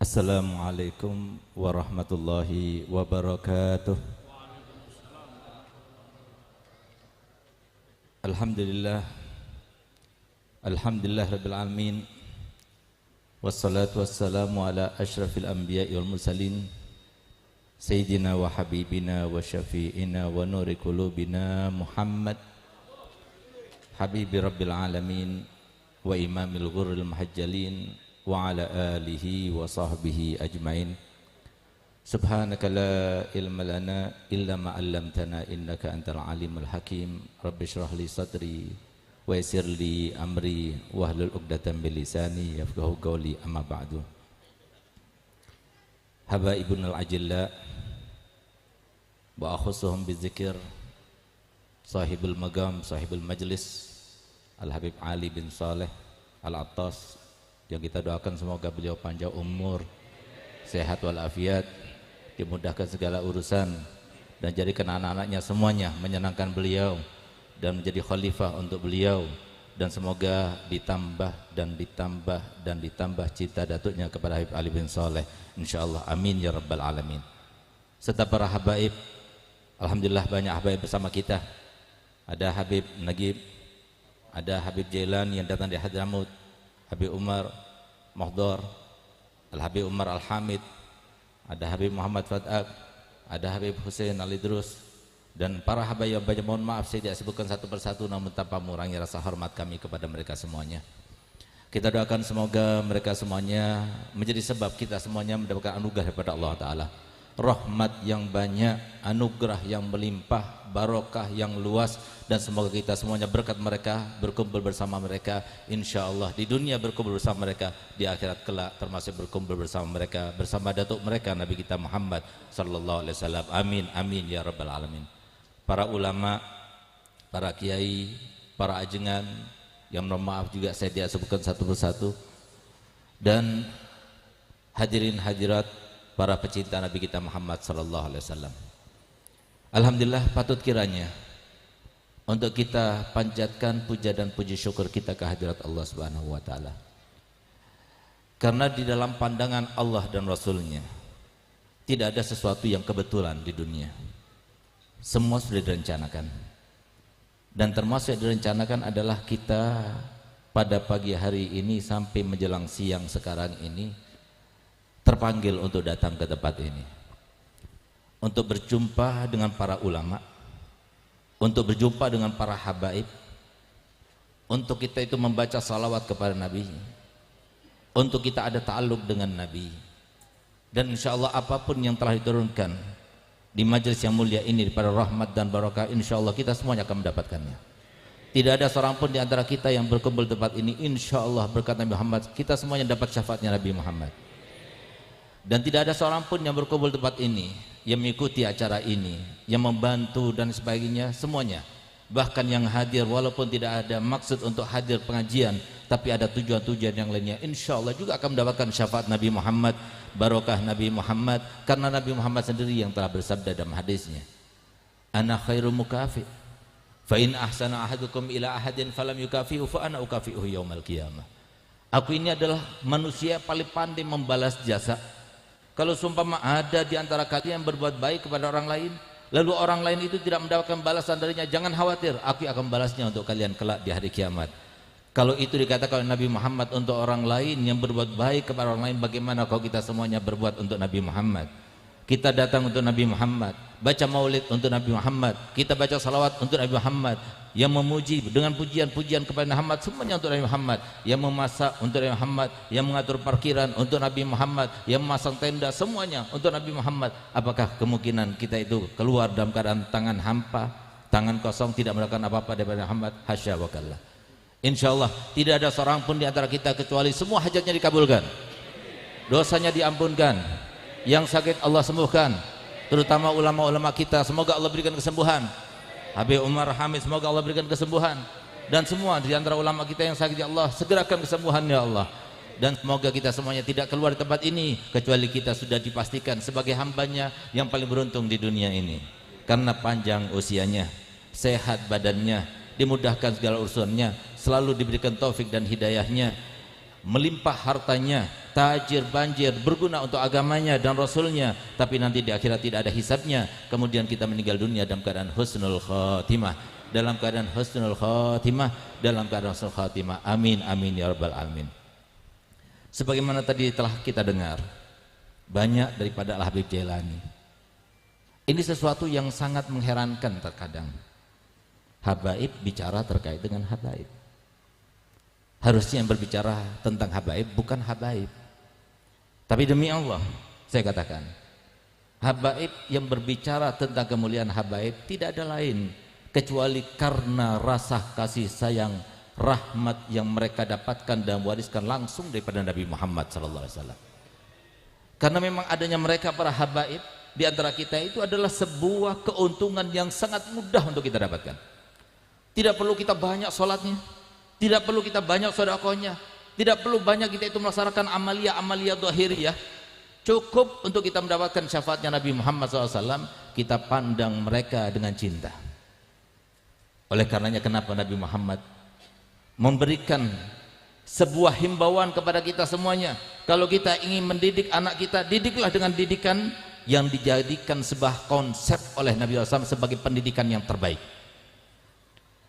Assalamualaikum warahmatullahi wabarakatuh. Alhamdulillah, Alhamdulillah Rabbil Alamin. Wassalatu wassalamu ala ashrafil anbiya'i wal mursalin Sayyidina wa habibina wa syafi'ina wa nuri qulubina Muhammad Habibi Rabbil Alamin wa imamil ghurril muhajjalin wa ala alihi wa sahbihi ajmain. Subhanaka la ilma lana illa ma 'allamtana innaka antal alimul hakim. Rabbi shrah li sadri wa yassir li amri wahlul 'uqdatam min lisani yafqahu qawli, amma ba'du. Habaibunal ajilla wa akhusuhum bizikir sahibul magam sahibul majlis Al-Habib Ali bin Saleh Al-Attas, yang kita doakan semoga beliau panjang umur, sehat walafiat, dimudahkan segala urusan, dan jadikan anak-anaknya semuanya menyenangkan beliau dan menjadi khalifah untuk beliau, dan semoga ditambah dan ditambah dan ditambah cinta datuknya kepada Habib Ali bin Saleh, insyaallah, amin ya rabbal alamin. Serta para habaib, alhamdulillah banyak habaib bersama kita. Ada Habib Nagib, ada Habib Jailan yang datang dari Hadramut, Habib Umar Mahdar, Al-Habib Umar Al-Hamid, ada Habib Muhammad Fat'ak, ada Habib Hussein Al-Idrus, dan para habaib yang banyak. Mohon maaf saya tidak sebutkan satu persatu, namun tanpa mengurangi rasa hormat kami kepada mereka semuanya. Kita doakan semoga mereka semuanya menjadi sebab kita semuanya mendapatkan anugerah daripada Allah Ta'ala, rahmat yang banyak, anugerah yang melimpah, barokah yang luas, dan semoga kita semuanya berkat mereka, berkumpul bersama mereka, insyaallah di dunia berkumpul bersama mereka, di akhirat kelak termasuk berkumpul bersama mereka, bersama datuk mereka Nabi kita Muhammad sallallahu alaihi wasallam, amin amin ya rabbal alamin. Para ulama, para kiai, para ajengan yang mohon maaf juga saya tidak sebutkan satu persatu, dan hadirin hadirat para pecinta Nabi kita Muhammad sallallahu alaihi wasallam. Alhamdulillah, patut kiranya untuk kita panjatkan puja dan puji syukur kita ke hadirat Allah Subhanahu wa taala. Karena di dalam pandangan Allah dan Rasulnya tidak ada sesuatu yang kebetulan di dunia. Semua sudah direncanakan. Dan termasuk yang direncanakan adalah kita pada pagi hari ini sampai menjelang siang sekarang ini terpanggil untuk datang ke tempat ini, untuk berjumpa dengan para ulama, untuk berjumpa dengan para habaib, untuk kita itu membaca salawat kepada Nabi, untuk kita ada ta'alluq dengan Nabi, dan insya Allah apapun yang telah diturunkan di majelis yang mulia ini pada rahmat dan barakah, insya Allah kita semuanya akan mendapatkannya. Tidak ada seorang pun di antara kita yang berkumpul di tempat ini, insya Allah berkat Nabi Muhammad kita semuanya dapat syafaatnya Nabi Muhammad. Dan tidak ada seorang pun yang berkumpul di tempat ini, yang mengikuti acara ini, yang membantu dan sebagainya, semuanya, bahkan yang hadir walaupun tidak ada maksud untuk hadir pengajian, tapi ada tujuan-tujuan yang lainnya, insya Allah juga akan mendapatkan syafaat Nabi Muhammad, barokah Nabi Muhammad. Karena Nabi Muhammad sendiri yang telah bersabda dalam hadisnya, ana khairu mukafi, fa in ahsana ahadukum ila ahadin falam yukafihu fa ana ukafihu yaumal qiyamah. Aku ini adalah manusia paling pandai membalas jasa. Kalau sumpama ada di antara kalian yang berbuat baik kepada orang lain, lalu orang lain itu tidak mendapatkan balasan darinya, jangan khawatir, aku akan balasnya untuk kalian kelak di hari kiamat. Kalau itu dikatakan oleh Nabi Muhammad untuk orang lain yang berbuat baik kepada orang lain, bagaimana kalau kita semuanya berbuat untuk Nabi Muhammad? Kita datang untuk Nabi Muhammad, baca maulid untuk Nabi Muhammad, kita baca salawat untuk Nabi Muhammad, yang memuji dengan pujian-pujian kepada Nabi Muhammad, semuanya untuk Nabi Muhammad, yang memasak untuk Nabi Muhammad, yang mengatur parkiran untuk Nabi Muhammad, yang memasang tenda, semuanya untuk Nabi Muhammad. Apakah kemungkinan kita itu keluar dalam keadaan tangan hampa, tangan kosong, tidak melakukan apa-apa daripada Muhammad? Hasya wa kalla. Insyaallah tidak ada seorang pun di antara kita kecuali semua hajatnya dikabulkan, dosanya diampunkan, yang sakit Allah sembuhkan, terutama ulama-ulama kita, semoga Allah berikan kesembuhan. Habib Umar Hamid, semoga Allah berikan kesembuhan, dan semua di antara ulama kita yang sakit, ya Allah segerakan kesembuhan ya Allah. Dan semoga kita semuanya tidak keluar di tempat ini kecuali kita sudah dipastikan sebagai hambanya yang paling beruntung di dunia ini, karena panjang usianya, sehat badannya, dimudahkan segala urusannya, selalu diberikan taufik dan hidayahnya, melimpah hartanya, tajir, banjir, berguna untuk agamanya dan Rasulnya, tapi nanti di akhirat tidak ada hisabnya, kemudian kita meninggal dunia dalam keadaan husnul khatimah, dalam keadaan husnul khatimah, dalam keadaan husnul khatimah. Amin, amin ya rabbal alamin. Sebagaimana tadi telah kita dengar banyak daripada Al-Habib Jailani, ini sesuatu yang sangat mengherankan terkadang. Habaib bicara terkait dengan habaib. Harusnya yang berbicara tentang habaib bukan habaib. Tapi demi Allah saya katakan, habaib yang berbicara tentang kemuliaan habaib tidak ada lain kecuali karena rasa kasih sayang, rahmat yang mereka dapatkan dan wariskan langsung daripada Nabi Muhammad SAW. Karena memang adanya mereka para habaib di antara kita itu adalah sebuah keuntungan yang sangat mudah untuk kita dapatkan. Tidak perlu kita banyak sholatnya, tidak perlu kita banyak sedekahnya, tidak perlu banyak kita itu melaksanakan amalia zahiriyah. Cukup untuk kita mendapatkan syafaatnya Nabi Muhammad SAW, kita pandang mereka dengan cinta. Oleh karenanya kenapa Nabi Muhammad memberikan sebuah himbauan kepada kita semuanya, kalau kita ingin mendidik anak kita, didiklah dengan didikan yang dijadikan sebuah konsep oleh Nabi SAW sebagai pendidikan yang terbaik.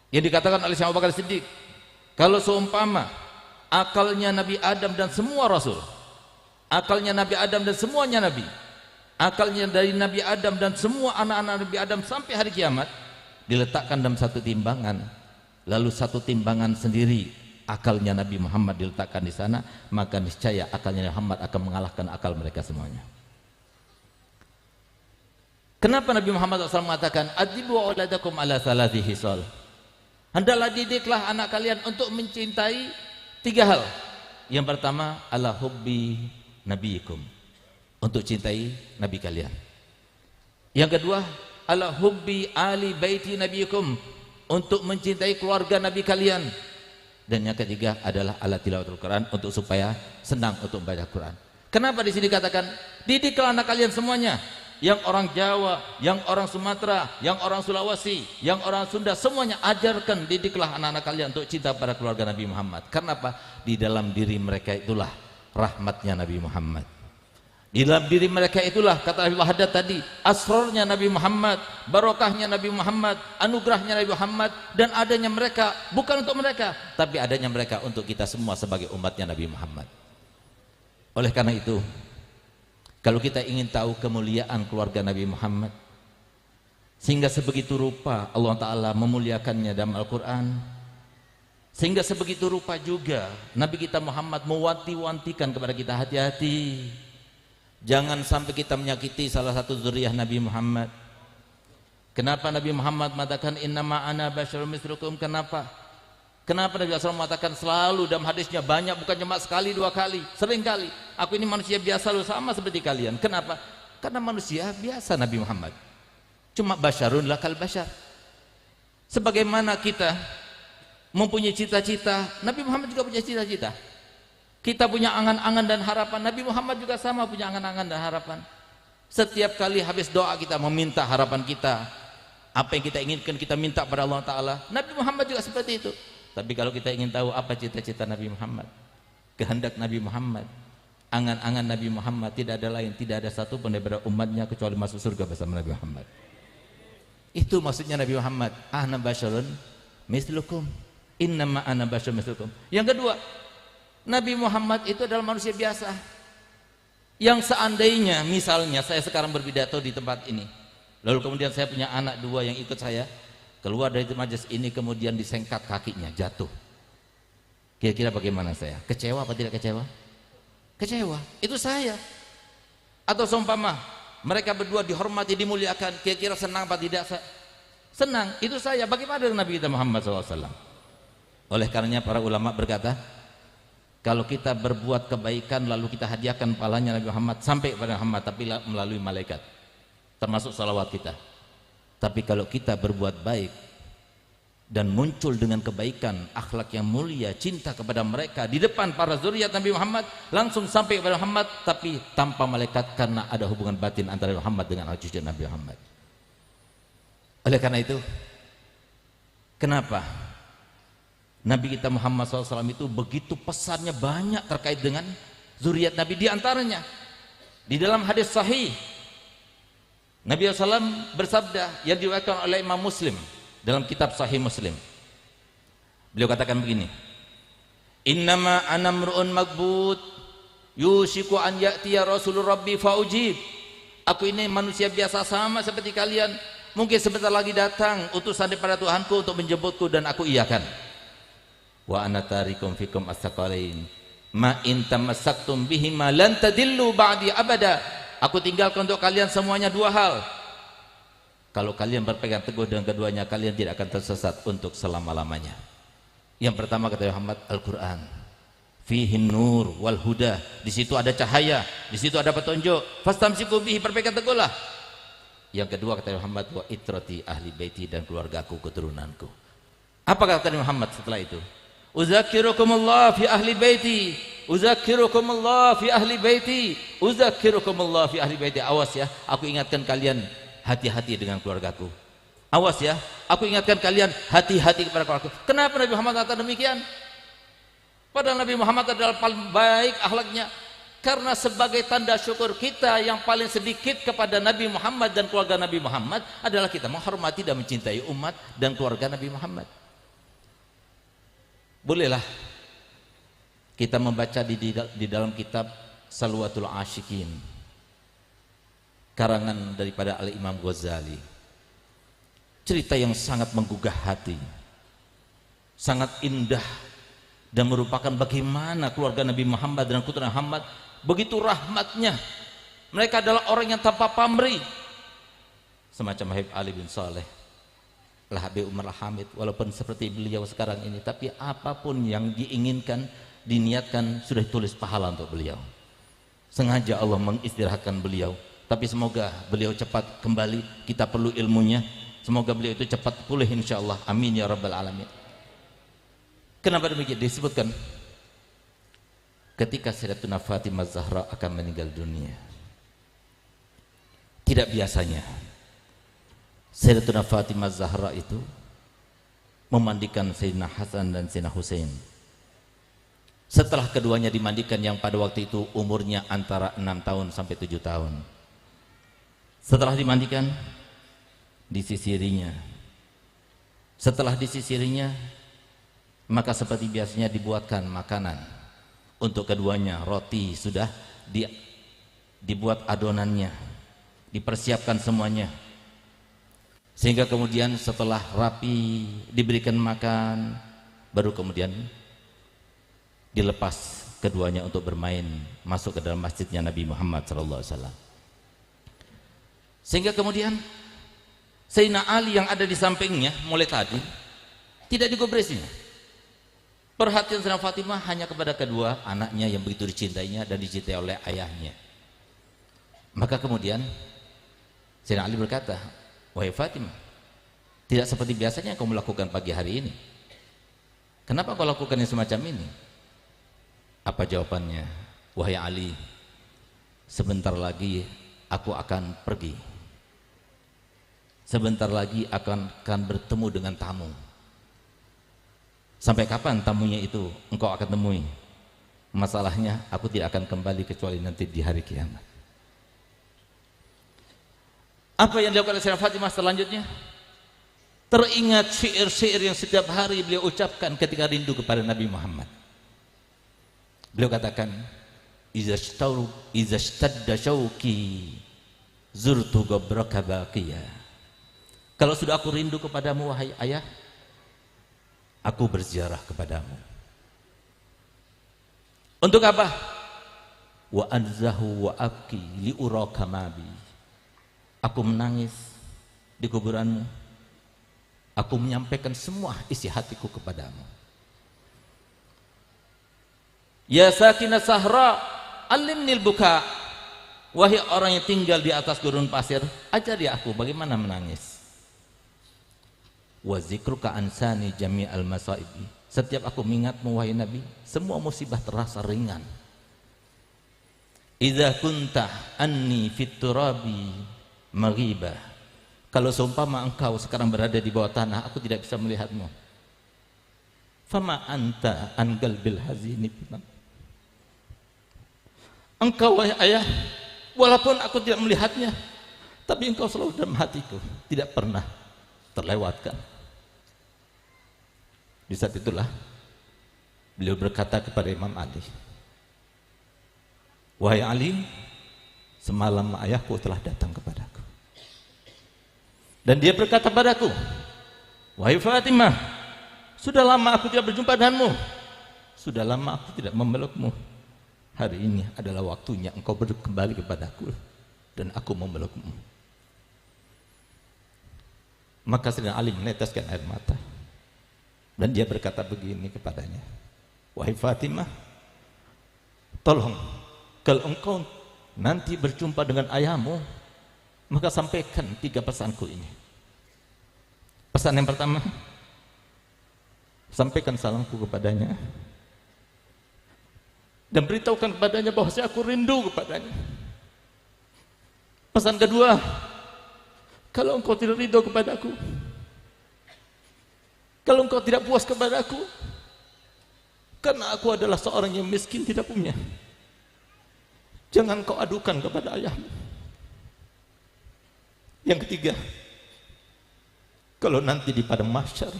Yang dikatakan oleh Syekh Abu Bakar Siddiq, kalau seumpama akalnya Nabi Adam dan semua Rasul, akalnya Nabi Adam dan semuanya Nabi, akalnya dari Nabi Adam dan semua anak-anak Nabi Adam sampai hari kiamat diletakkan dalam satu timbangan, lalu satu timbangan sendiri akalnya Nabi Muhammad diletakkan di sana, maka niscaya akalnya Nabi Muhammad akan mengalahkan akal mereka semuanya. Kenapa Nabi Muhammad SAW mengatakan adibu auladakum ala salati hisal? Hendaklah didiklah anak kalian untuk mencintai 3 hal. Yang pertama, ala hubbi nabiyikum, untuk cintai nabi kalian. Yang kedua, ala hubbi ali baiti nabiyikum, untuk mencintai keluarga nabi kalian. Dan yang ketiga adalah ala tilawatul Quran, untuk supaya senang untuk membaca Quran. Kenapa di sini katakan didiklah anak kalian semuanya? Yang orang Jawa, yang orang Sumatera, yang orang Sulawesi, yang orang Sunda, semuanya ajarkan, didiklah anak-anak kalian untuk cinta pada keluarga Nabi Muhammad. Karena apa? Di dalam diri mereka itulah rahmatnya Nabi Muhammad. Di dalam diri mereka itulah, kata Nabi Haddad tadi, asrornya Nabi Muhammad, barokahnya Nabi Muhammad, anugerahnya Nabi Muhammad. Dan adanya mereka bukan untuk mereka, tapi adanya mereka untuk kita semua sebagai umatnya Nabi Muhammad. Oleh karena itu, kalau kita ingin tahu kemuliaan keluarga Nabi Muhammad, sehingga sebegitu rupa Allah Ta'ala memuliakannya dalam Al-Quran, sehingga sebegitu rupa juga Nabi kita Muhammad mewanti-wantikan kepada kita, hati-hati jangan sampai kita menyakiti salah satu zuriyah Nabi Muhammad. Kenapa Nabi Muhammad mengatakan innama ana basyarun mislukum? Kenapa Nabi SAW mengatakan selalu dalam hadisnya banyak, bukan cuma sekali 2 kali, sering kali, aku ini manusia biasa loh, sama seperti kalian. Kenapa? Karena manusia biasa Nabi Muhammad, cuma basyarun lakal basyar. Sebagaimana kita mempunyai cita-cita, Nabi Muhammad juga punya cita-cita. Kita punya angan-angan dan harapan, Nabi Muhammad juga sama punya angan-angan dan harapan. Setiap kali habis doa kita meminta harapan kita, apa yang kita inginkan kita minta pada Allah Ta'ala. Nabi Muhammad juga seperti itu. Tapi kalau kita ingin tahu apa cita-cita Nabi Muhammad, kehendak Nabi Muhammad, angan-angan Nabi Muhammad, tidak ada lain, tidak ada satu pun daripada umatnya kecuali masuk surga bersama Nabi Muhammad. Itu maksudnya Nabi Muhammad, ana basyarun mislukum, innama ana basyarun mislukum. Yang kedua, Nabi Muhammad itu adalah manusia biasa yang seandainya misalnya saya sekarang berpidato di tempat ini, lalu kemudian saya punya anak 2 yang ikut saya keluar dari majelis ini, kemudian disengkat kakinya, jatuh, kira-kira bagaimana saya? Kecewa apa tidak kecewa? Kecewa, itu saya. Atau seumpama mereka berdua dihormati, dimuliakan, kira-kira senang apa tidak? Senang, itu saya. Bagaimana dengan Nabi kita Muhammad SAW? Oleh karenanya para ulama berkata, kalau kita berbuat kebaikan lalu kita hadiahkan pahalanya Nabi Muhammad sampai pada Muhammad, tapi melalui malaikat, termasuk salawat kita. Tapi kalau kita berbuat baik dan muncul dengan kebaikan, akhlak yang mulia, cinta kepada mereka di depan para zuriat Nabi Muhammad, langsung sampai kepada Muhammad, tapi tanpa malaikat, karena ada hubungan batin antara Muhammad dengan cucu Nabi Muhammad. Oleh karena itu, kenapa Nabi kita Muhammad SAW itu begitu pesannya banyak terkait dengan zuriat Nabi. Di antaranya di dalam hadis sahih Nabi SAW bersabda yang diriwayatkan oleh Imam Muslim dalam kitab Sahih Muslim. Beliau katakan begini, innama ana mru'un magbut yushiku an ya'tiya rasulur rabbi faujib. Aku ini manusia biasa sama seperti kalian, mungkin sebentar lagi datang utusan daripada Tuhanku untuk menjemputku dan aku iyakan. Wa ana tarikum fikum as-saqalain ma in tamassaktum bihima lan tadillu ba'di abada. Aku tinggalkan untuk kalian semuanya dua hal. Kalau kalian berpegang teguh dengan keduanya, kalian tidak akan tersesat untuk selama-lamanya. Yang pertama kata Muhammad, Al-Quran. Fihin nur wal huda. Di situ ada cahaya, di situ ada petunjuk. Fastamsiku bihi, berpegang teguhlah. Yang kedua kata Muhammad, wa itrati ahli baiti, dan keluargaku, keturunanku. Apa kata Muhammad setelah itu? Uzakirukumullah fi ahli baiti, uzakirukumullah fi ahli baiti, uzakirukumullah fi ahli baiti. Awas ya, aku ingatkan kalian hati-hati dengan keluargaku. Awas ya, aku ingatkan kalian hati-hati kepada keluargaku. Kenapa Nabi Muhammad kata demikian? Padahal Nabi Muhammad adalah paling baik akhlaknya. Karena sebagai tanda syukur kita yang paling sedikit kepada Nabi Muhammad dan keluarga Nabi Muhammad adalah kita menghormati dan mencintai umat dan keluarga Nabi Muhammad. Bolehlah kita membaca di dalam kitab Salwatul Ashikin, karangan daripada Al-Imam Ghazali. Cerita yang sangat menggugah hati, sangat indah, dan merupakan bagaimana keluarga Nabi Muhammad dan keturunan Muhammad begitu rahmatnya. Mereka adalah orang yang tanpa pamrih, semacam Habib Ali bin Saleh, Habib Umar Hamid, walaupun seperti beliau sekarang ini, tapi apapun yang diinginkan, diniatkan, sudah ditulis pahala untuk beliau. Sengaja Allah mengistirahatkan beliau, tapi semoga beliau cepat kembali. Kita perlu ilmunya, semoga beliau itu cepat pulih insyaallah. Amin ya rabbal alamin. Kenapa demikian? Disebutkan ketika Sayyidatuna Fatimah Zahra akan meninggal dunia, tidak biasanya Sayyidatuna Fatimah Zahra itu memandikan Sayyidina Hasan dan Sayyidina Husain. Setelah keduanya dimandikan, yang pada waktu itu umurnya antara 6 tahun sampai 7 tahun. Setelah dimandikan, disisirinya. Setelah disisirinya, maka seperti biasanya dibuatkan makanan untuk keduanya. Roti sudah dibuat adonannya, dipersiapkan semuanya, sehingga kemudian setelah rapi diberikan makan, baru kemudian dilepas keduanya untuk bermain masuk ke dalam masjidnya Nabi Muhammad SAW. Sehingga kemudian Sayyidina Ali yang ada di sampingnya mulai tadi tidak digubresinya. Perhatian Sayyidina Fatimah hanya kepada kedua anaknya yang begitu dicintainya dan dicintai oleh ayahnya. Maka kemudian Sayyidina Ali berkata, wahai Fatimah, tidak seperti biasanya kau melakukan pagi hari ini. Kenapa kau lakukan yang semacam ini? Apa jawabannya? Wahai Ali, sebentar lagi aku akan pergi. Sebentar lagi akan bertemu dengan tamu. Sampai kapan tamunya itu engkau akan temui? Masalahnya aku tidak akan kembali kecuali nanti di hari kiamat. Apa yang dilakukan oleh Sayyidah Fatimah selanjutnya? Teringat syair-syair yang setiap hari beliau ucapkan ketika rindu kepada Nabi Muhammad. Beliau katakan, iza shtadda syauqi zurtu gabraka baqiyah. Kalau sudah aku rindu kepadamu wahai ayah, aku berziarah kepadamu. Untuk apa? Wa anzahu wa abki li uraka mabi. Aku menangis di kuburanmu. Aku menyampaikan semua isi hatiku kepadamu. Ya sakinah sahra, alimnil buka. Wahai orang yang tinggal di atas gurun pasir, ajari aku bagaimana menangis. Wa zikruka ansani jami'al masaibi. Setiap aku mengingatmu wahai Nabi, semua musibah terasa ringan. Idza kunta anni fit turabi maghibah. Kalau seumpama engkau sekarang berada di bawah tanah, aku tidak bisa melihatmu. Fama anta an qalbil hazini. Engkau wahai ayah, walaupun aku tidak melihatnya, tapi engkau selalu dalam hatiku, tidak pernah terlewatkan. Di saat itulah beliau berkata kepada Imam Ali, wahai Ali, semalam ayahku telah datang kepadaku dan dia berkata padaku, wahai Fatimah, sudah lama aku tidak berjumpa denganmu, sudah lama aku tidak memelukmu. Hari ini adalah waktunya engkau kembali kepadaku dan aku memelukmu. Maka Sayyidina Ali meneteskan air mata dan dia berkata begini kepadanya, wahai Fatimah, tolong kalau engkau nanti berjumpa dengan ayahmu, maka sampaikan 3 pesanku ini. Pesan yang pertama, sampaikan salamku kepadanya dan beritahukan kepadanya bahwa aku rindu kepadanya. Pesan kedua, kalau engkau tidak ridho kepadaku, kalau engkau tidak puas kepadaku, karena aku adalah seorang yang miskin tidak punya, jangan kau adukan kepada ayahmu. Yang ketiga, kalau nanti di padang mahsyar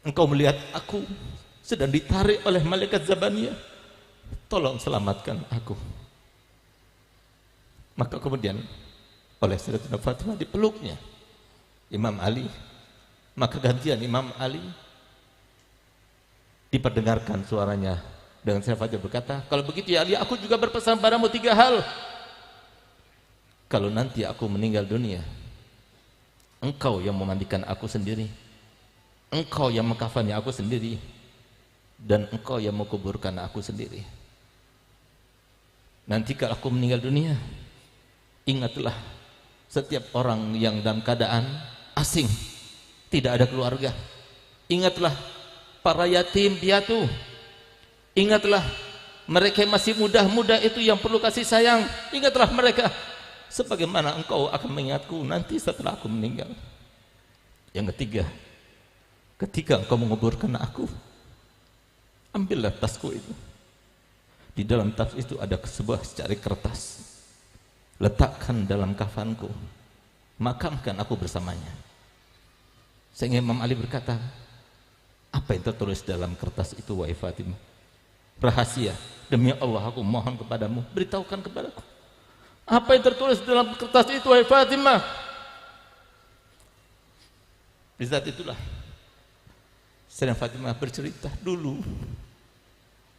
engkau melihat aku sedang ditarik oleh malaikat Zabaniyah, tolong selamatkan aku. Maka kemudian oleh Sayyidatina Fatimah dipeluknya Imam Ali. Maka gantian Imam Ali diperdengarkan suaranya dengan Sayyidatina Fatimah berkata, kalau begitu ya Ali, aku juga berpesan padamu 3 hal. Kalau nanti aku meninggal dunia, engkau yang memandikan aku sendiri, engkau yang mengkafani aku sendiri, dan engkau yang menguburkan aku sendiri. Nanti kalau aku meninggal dunia, ingatlah setiap orang yang dalam keadaan asing, tidak ada keluarga. Ingatlah para yatim piatu. Ingatlah mereka yang masih muda-muda itu yang perlu kasih sayang. Ingatlah mereka sebagaimana engkau akan mengingatku nanti setelah aku meninggal. Yang ketiga, ketika engkau menguburkan aku, ambillah tasku itu. Di dalam tas itu ada sebuah secari kertas. Letakkan dalam kafanku, makamkan aku bersamanya. Sehingga Imam Ali berkata, apa yang tertulis dalam kertas itu wahai Fatimah? Rahasia, demi Allah aku mohon kepadamu, beritahukan kepadaku. Apa yang tertulis dalam kertas itu wahai Fatimah? Di saat itulah Sayyidatina Fatimah bercerita, dulu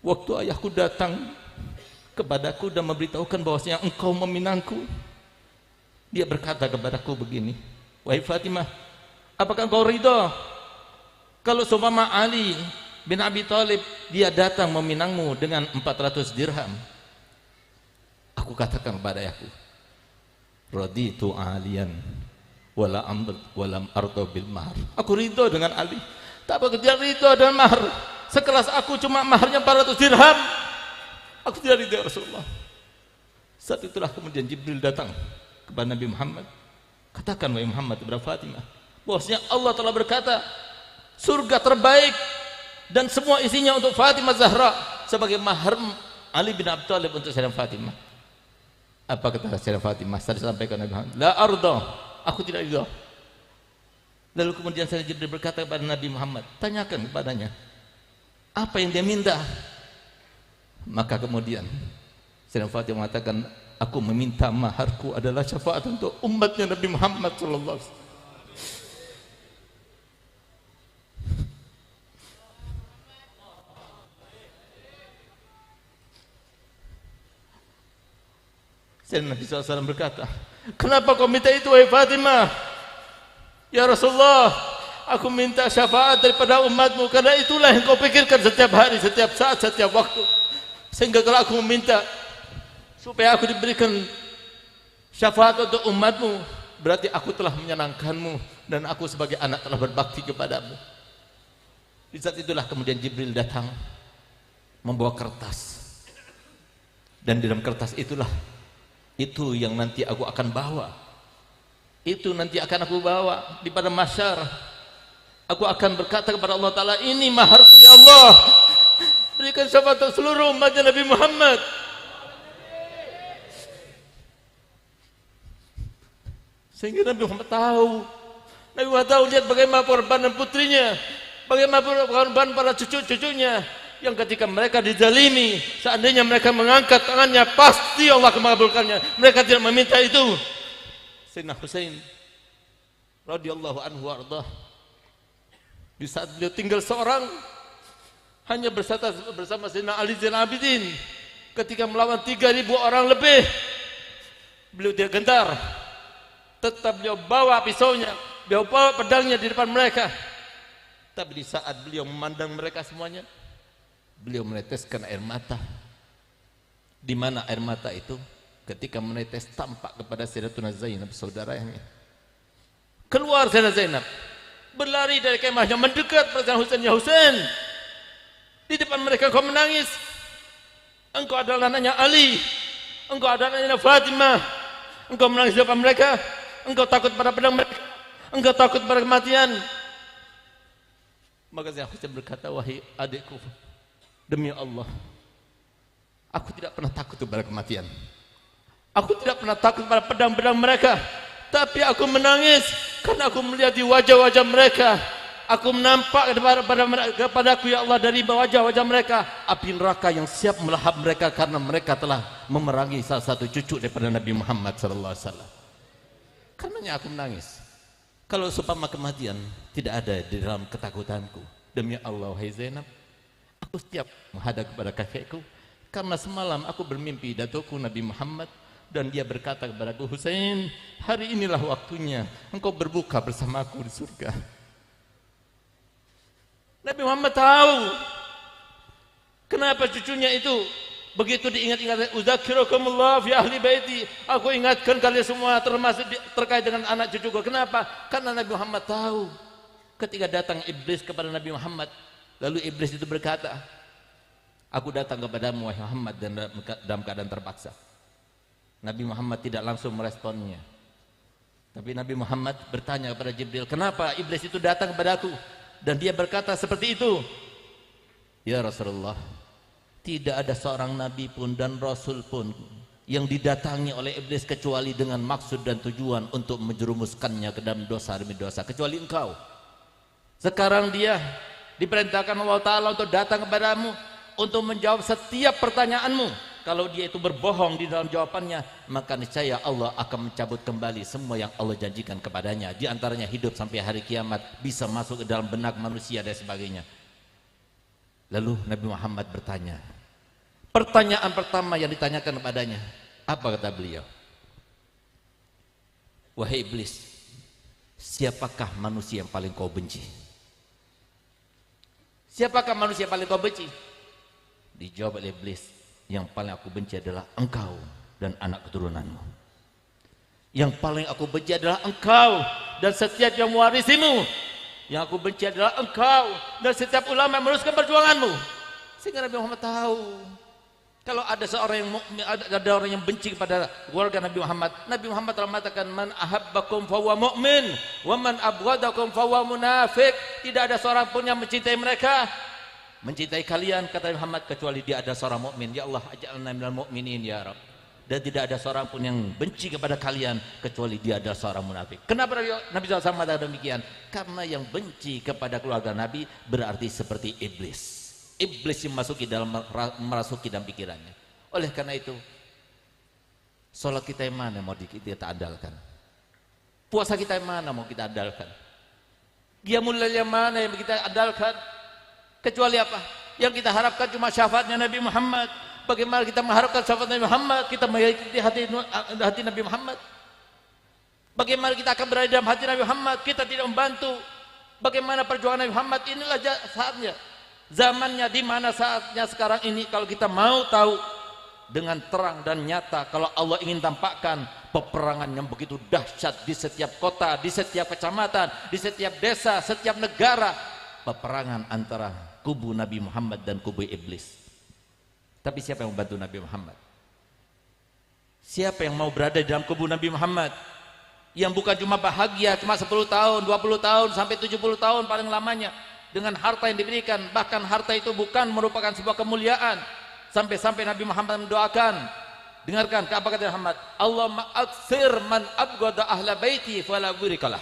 waktu ayahku datang kepadaku dan memberitahukan bahwasanya engkau meminangku, dia berkata kepadaku begini, wahai Fatimah, apakah engkau ridha kalau seumpama Ali bin Abi Thalib dia datang meminangmu dengan 400 dirham? Aku katakan kepada ayahku, raditu aliyan walam ardo bil mahar. Aku ridho dengan Ali, tak bekerja ridho dengan mahar. Sekelas aku cuma maharnya 400 dirham, aku tidak ridho ya Rasulullah. Saat itulah kemudian Jibril datang kepada Nabi Muhammad, katakan wahai Muhammad kepada Fatimah bahwasanya Allah telah berkata, surga terbaik dan semua isinya untuk Fatimah Zahra sebagai mahar Ali bin Abi Thalib untuk Sayyidatina Fatimah. Apa kata Sayyidatina Fatimah? Saya sampaikan Nabi Muhammad, la arda, aku tidak ridho. Lalu kemudian Sayyidina Jibril berkata kepada Nabi Muhammad, tanyakan kepadanya apa yang dia minta. Maka kemudian Sayyidatina Fatimah mengatakan, aku meminta maharku adalah syafaat untuk umatnya Nabi Muhammad sallallahu alaihi wasallam. Sayyidina Nabi SAW berkata, kenapa kau minta itu wahai Fatimah? Ya Rasulullah, aku minta syafaat daripada umatmu, karena itulah yang kau pikirkan setiap hari, setiap saat, setiap waktu. Sehingga kalau aku meminta supaya aku diberikan syafaat untuk umatmu, berarti aku telah menyenangkanmu dan aku sebagai anak telah berbakti kepadamu. Di saat itulah kemudian Jibril datang membawa kertas, dan di dalam kertas itulah itu yang nanti aku akan bawa, itu nanti akan aku bawa di padang mahsyar. Aku akan berkata kepada Allah Ta'ala, ini maharku ya Allah, berikan syafaat untuk seluruh umatnya Nabi Muhammad. Sehingga Nabi Muhammad tahu. Nabi Muhammad tahu, lihat bagaimana pengorbanan putrinya, bagaimana pengorbanan para cucu-cucunya, yang ketika mereka dizalimi, seandainya mereka mengangkat tangannya, pasti Allah mengabulkannya. Mereka tidak meminta itu. Sayyidina Husain radhiyallahu anhu warḍah, di saat beliau tinggal seorang, hanya bersama Sayyidina Ali Zainal Abidin, ketika melawan 3.000 orang lebih, beliau tidak gentar. Tetap beliau bawa pisaunya, beliau bawa pedangnya di depan mereka. Tapi di saat beliau memandang mereka semuanya, beliau meneteskan air mata. Di mana air mata itu? Ketika menetes tampak kepada Sayyidatuna Zainab, saudaranya. Keluar Sayyidatuna Zainab, berlari dari kemahnya, mendekat pada Husain. Ya Husain, di depan mereka kau menangis. Engkau adalah anaknya Ali, engkau adalah anaknya Fatimah. Engkau menangis di depan mereka. Engkau takut pada pedang mereka, engkau takut pada kematian. Maka Sayyidatuna Husain berkata, wahai adikku, demi Allah, aku tidak pernah takut kepada kematian. Aku tidak pernah takut pada pedang-pedang mereka. Tapi aku menangis karena aku melihat di wajah-wajah mereka. Aku menampak kepada aku, ya Allah, dari wajah-wajah mereka api neraka yang siap melahap mereka, karena mereka telah memerangi salah satu cucu daripada Nabi Muhammad SAW. Karenanya aku menangis. Kalau seumpama kematian tidak ada di dalam ketakutanku, demi Allah, wahai Zainab, aku siap menghadap kepada kakekku, karena semalam aku bermimpi datukku Nabi Muhammad, dan dia berkata kepadaku, Husain, hari inilah waktunya engkau berbuka bersamaku di surga. Nabi Muhammad tahu kenapa cucunya itu begitu diingat-ingat. Uzakirukumullah fi ahli baiti, aku ingatkan kalian semua, termasuk terkait dengan anak cucuku. Kenapa? Karena Nabi Muhammad tahu ketika datang iblis kepada Nabi Muhammad, lalu iblis itu berkata, aku datang kepadamu wahai Muhammad dan dalam keadaan terpaksa. Nabi Muhammad tidak langsung meresponnya, tapi Nabi Muhammad bertanya kepada Jibril, kenapa iblis itu datang kepadaku? Dan dia berkata seperti itu, ya Rasulullah, tidak ada seorang nabi pun dan rasul pun yang didatangi oleh iblis kecuali dengan maksud dan tujuan untuk menjerumuskannya ke dalam dosa demi dosa, kecuali engkau. Sekarang dia diperintahkan Allah Ta'ala untuk datang kepadamu untuk menjawab setiap pertanyaanmu. Kalau dia itu berbohong di dalam jawabannya, maka niscaya Allah akan mencabut kembali semua yang Allah janjikan kepadanya, di antaranya hidup sampai hari kiamat, bisa masuk ke dalam benak manusia dan sebagainya. Lalu Nabi Muhammad bertanya, pertanyaan pertama yang ditanyakan kepadanya, apa kata beliau? Wahai iblis, siapakah manusia yang paling kau benci? Siapakah manusia yang paling kau benci? Dijawab oleh iblis, yang paling aku benci adalah engkau dan anak keturunanmu. Yang paling aku benci adalah engkau dan setiap yang mewarisimu. Yang aku benci adalah engkau dan setiap ulama yang meneruskan perjuanganmu. Sehingga Nabi Muhammad tahu, kalau ada seorang yang ada orang yang benci kepada keluarga Nabi Muhammad, Nabi Muhammad telah mengatakan, man ahabbakum fahuwa mu'min wa man abghadakum fahuwa munafik. Tidak ada seorang pun yang mencintai mereka, mencintai kalian, kata Muhammad, kecuali dia ada seorang mukmin. Ya Allah, aj'alna minal mu'minin ya Rabb. Dan tidak ada seorang pun yang benci kepada kalian kecuali dia adalah seorang munafik. Kenapa Nabi SAW mengatakan demikian? Karena yang benci kepada keluarga Nabi berarti seperti iblis. Iblis yang merasuki dalam pikirannya. Oleh karena itu, sholat kita yang mana mau kita andalkan? Puasa kita yang mana mau kita andalkan? Qiyamul lail yang mana yang kita andalkan? Kecuali apa? Yang kita harapkan cuma syafaatnya Nabi Muhammad. Bagaimana kita mengharapkan syafaat Nabi Muhammad? Kita mengikuti hati Nabi Muhammad. Bagaimana kita akan berada dalam hati Nabi Muhammad? Kita tidak membantu bagaimana perjuangan Nabi Muhammad. Inilah saatnya, zamannya, di mana saatnya sekarang ini. Kalau kita mau tahu dengan terang dan nyata, kalau Allah ingin tampakkan peperangan yang begitu dahsyat di setiap kota, di setiap kecamatan, di setiap desa, setiap negara, peperangan antara kubu Nabi Muhammad dan kubu iblis. Tapi siapa yang membantu Nabi Muhammad? Siapa yang mau berada di dalam kubu Nabi Muhammad? Yang bukan cuma bahagia, cuma 10 tahun, 20 tahun, sampai 70 tahun paling lamanya, dengan harta yang diberikan. Bahkan harta itu bukan merupakan sebuah kemuliaan. Sampai-sampai Nabi Muhammad mendoakan, Dengarkan apa kata Muhammad, Allahumma aktsir man abghada ahla baiti fala burikalah.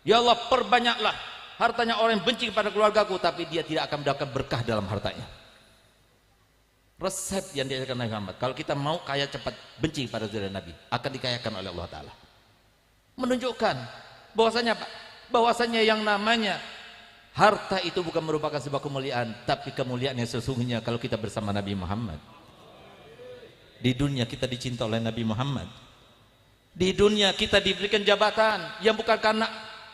Ya Allah, perbanyaklah hartanya orang yang benci kepada keluargaku, tapi dia tidak akan mendapatkan berkah dalam hartanya. Resep yang diajarkan Nabi Muhammad, kalau kita mau kaya cepat, benci pada zuriat Nabi, akan dikayakan oleh Allah Ta'ala. Menunjukkan bahwasanya apa? Bahwasanya yang namanya harta itu bukan merupakan sebuah kemuliaan, tapi kemuliaan yang sesungguhnya kalau kita bersama Nabi Muhammad. Di dunia kita dicinta oleh Nabi Muhammad. Di dunia kita diberikan jabatan yang bukan karena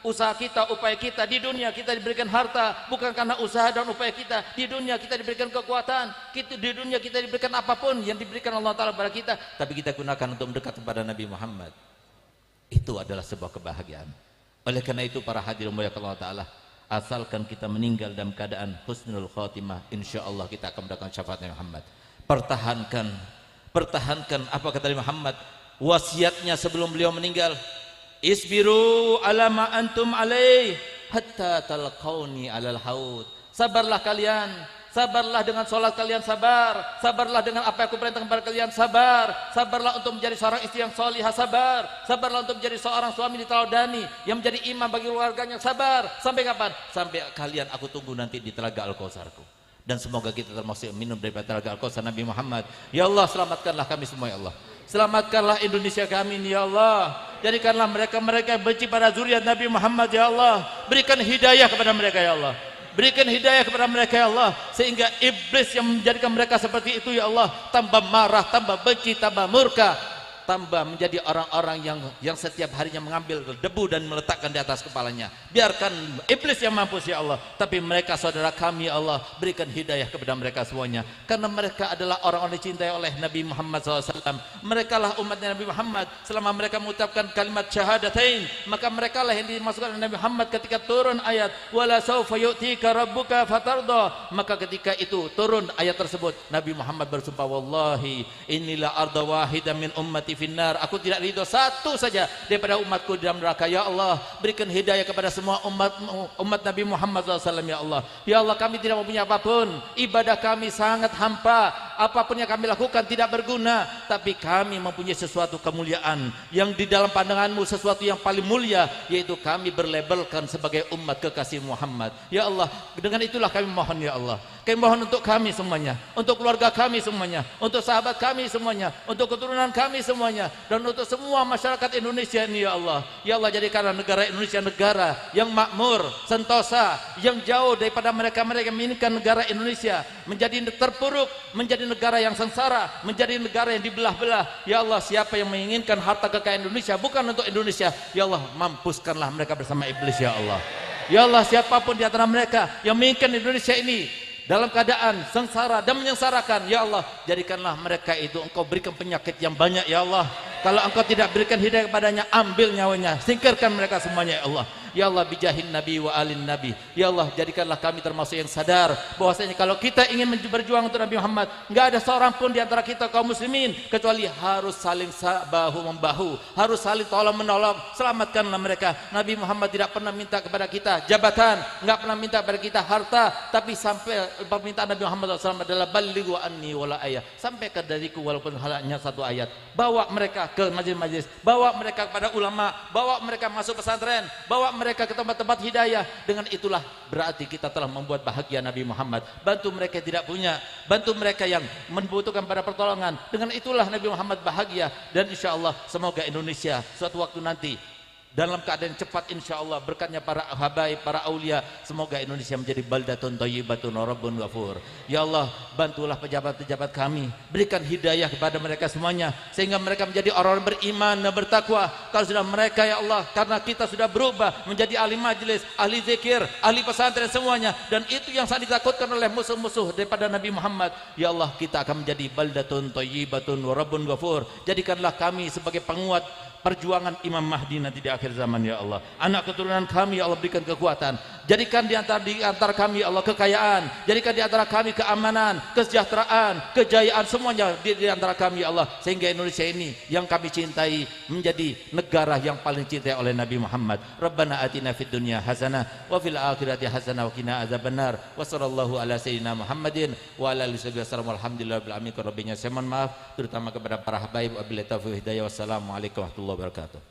usaha kita, upaya kita. Di dunia kita diberikan harta bukan karena usaha dan upaya kita. Di dunia kita diberikan kekuatan, di dunia kita diberikan apapun yang diberikan Allah Ta'ala kepada kita, tapi kita gunakan untuk mendekat kepada Nabi Muhammad. Itu adalah sebuah kebahagiaan. Oleh karena itu para hadirin muliakan Allah Ta'ala, asalkan kita meninggal dalam keadaan husnul khatimah, insya Allah kita akan mendapatkan syafaat Nabi Muhammad. Pertahankan apa kata Nabi Muhammad, wasiatnya sebelum beliau meninggal, isbiru ala ma antum alaih hatta talqauni alal haud. Sabarlah kalian, sabarlah dengan sholat kalian, sabarlah dengan apa yang aku perintahkan kepada kalian, sabarlah untuk menjadi seorang istri yang solihah, sabarlah untuk menjadi seorang suami diteladani yang menjadi imam bagi keluarganya, sabar. Sampai kapan? Sampai kalian aku tunggu nanti di telaga Al-Kautsarku. Dan semoga kita termasuk minum dari telaga Al-Kautsar Nabi Muhammad. Ya Allah, selamatkanlah kami semua ya Allah. Selamatkanlah Indonesia kami ini ya Allah. Jadikanlah mereka-mereka yang benci pada zuriat Nabi Muhammad ya Allah. Berikan hidayah kepada mereka ya Allah. Berikan hidayah kepada mereka ya Allah, sehingga iblis yang menjadikan mereka seperti itu ya Allah tambah marah, tambah benci, tambah murka, tambah menjadi orang-orang yang setiap harinya mengambil debu dan meletakkan di atas kepalanya. Biarkan iblis yang mampus ya Allah, tapi mereka saudara kami ya Allah, berikan hidayah kepada mereka semuanya, karena mereka adalah orang-orang dicintai oleh Nabi Muhammad SAW. Mereka lah umatnya Nabi Muhammad. Selama mereka mengucapkan kalimat syahadatain, maka mereka lah yang dimasukkan oleh Nabi Muhammad ketika turun ayat wala saufa yu'tika rabbuka fatarda. Maka ketika itu turun ayat tersebut, Nabi Muhammad bersumpah, wallahi inilah arda wahidah min ummati finnar, aku tidak ridho satu saja daripada umatku di dalam neraka. Ya Allah, berikan hidayah kepada semua umat Nabi Muhammad SAW ya Allah. Ya Allah, kami tidak mempunyai apapun, ibadah kami sangat hampa, apapun yang kami lakukan tidak berguna, tapi kami mempunyai sesuatu kemuliaan yang di dalam pandanganmu, sesuatu yang paling mulia, yaitu kami berlabelkan sebagai umat kekasih Muhammad. Ya Allah, dengan itulah kami mohon ya Allah, kami mohon untuk kami semuanya, untuk keluarga kami semuanya, untuk sahabat kami semuanya, untuk keturunan kami semuanya, dan untuk semua masyarakat Indonesia ini ya Allah. Ya Allah, jadikanlah negara Indonesia negara yang makmur, sentosa, yang jauh daripada mereka-mereka yang menginginkan negara Indonesia menjadi terpuruk, menjadi negara yang sengsara, menjadi negara yang dibelah-belah. Ya Allah, siapa yang menginginkan harta kekayaan Indonesia bukan untuk Indonesia, ya Allah, mampuskanlah mereka bersama iblis ya Allah. Ya Allah, siapapun di antara mereka yang menginginkan Indonesia ini dalam keadaan sengsara dan menyengsarakan, ya Allah, jadikanlah mereka itu Engkau berikan penyakit yang banyak ya Allah. Kalau Engkau tidak berikan hidayah kepadanya, ambil nyawanya, singkirkan mereka semuanya ya Allah. Ya Allah, bijahin Nabi wa alin Nabi. Ya Allah, jadikanlah kami termasuk yang sadar bahwasanya kalau kita ingin berjuang untuk Nabi Muhammad, enggak ada seorang pun di antara kita kaum muslimin kecuali harus saling bahu membahu, harus saling tolong menolong. Selamatkanlah mereka. Nabi Muhammad tidak pernah minta kepada kita jabatan, enggak pernah minta kepada kita harta, tapi sampai permintaan Nabi Muhammad SAW adalah balighu anni wala ayah, sampaikan dariku walaupun hanya satu ayat. Bawa mereka ke majelis-majelis, bawa mereka kepada ulama, bawa mereka masuk pesantren, bawa mereka ke tempat-tempat hidayah. Dengan itulah berarti kita telah membuat bahagia Nabi Muhammad. Bantu mereka yang tidak punya, bantu mereka yang membutuhkan pada pertolongan. Dengan itulah Nabi Muhammad bahagia. Dan insya Allah semoga Indonesia suatu waktu nanti dalam keadaan cepat insya Allah berkatnya para habaib, para aulia, semoga Indonesia menjadi baldatun thayyibatun rabbun ghafur. Ya Allah, bantulah pejabat-pejabat kami, berikan hidayah kepada mereka semuanya sehingga mereka menjadi orang beriman dan bertakwa. Kalau sudah mereka ya Allah, karena kita sudah berubah menjadi ahli majlis, ahli zikir, ahli pesantren semuanya, dan itu yang sangat ditakutkan oleh musuh-musuh daripada Nabi Muhammad. Ya Allah, kita akan menjadi baldatun thayyibatun rabbun ghafur. Jadikanlah kami sebagai penguat perjuangan Imam Mahdi nanti di akhir zaman ya Allah. Anak keturunan kami ya Allah, berikan kekuatan Jadikan di antara kami Allah kekayaan, jadikan di antara kami keamanan, kesejahteraan, kejayaan semuanya di antara kami Allah, sehingga Indonesia ini yang kami cintai menjadi negara yang paling cintai oleh Nabi Muhammad. Rabbana atina fid dunya hasanah wa fil akhirati hasanah wa qina adzabannar. Wa sallallahu ala sayyidina Muhammadin wa ala alihi wasallam. Alhamdulillahirabbil alamin. Saya mohon maaf terutama kepada para habaib. Wabillahi taufiq hidayah. Wassalamualaikum warahmatullahi wabarakatuh.